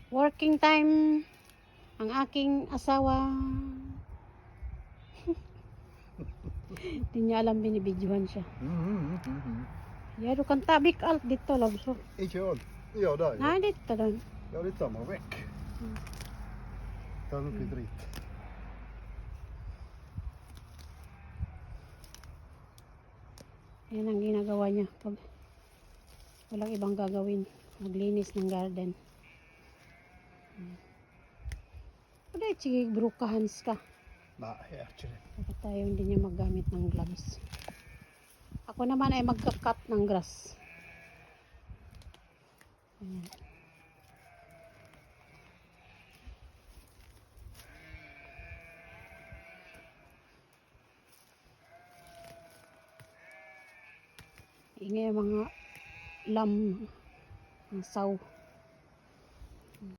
Working time ang aking asawa. Hindi niya alam binibidyohan siya. Yaro kan tabik alt dito labso. Ikke alt. Ja, der. Ja, Na dito doon. ja dette må vekk. Det er noe drit. Yan ang ginagawa niya pag walang ibang gagawin. Maglinis ng garden. Pwede sige brukahans ka. Nei, jeg er ikke det. Dapat tayo hindi niya maggamit ng gloves. Ako naman ay magka-cut ng grass. Ayan. Ingay mga lam ng saw.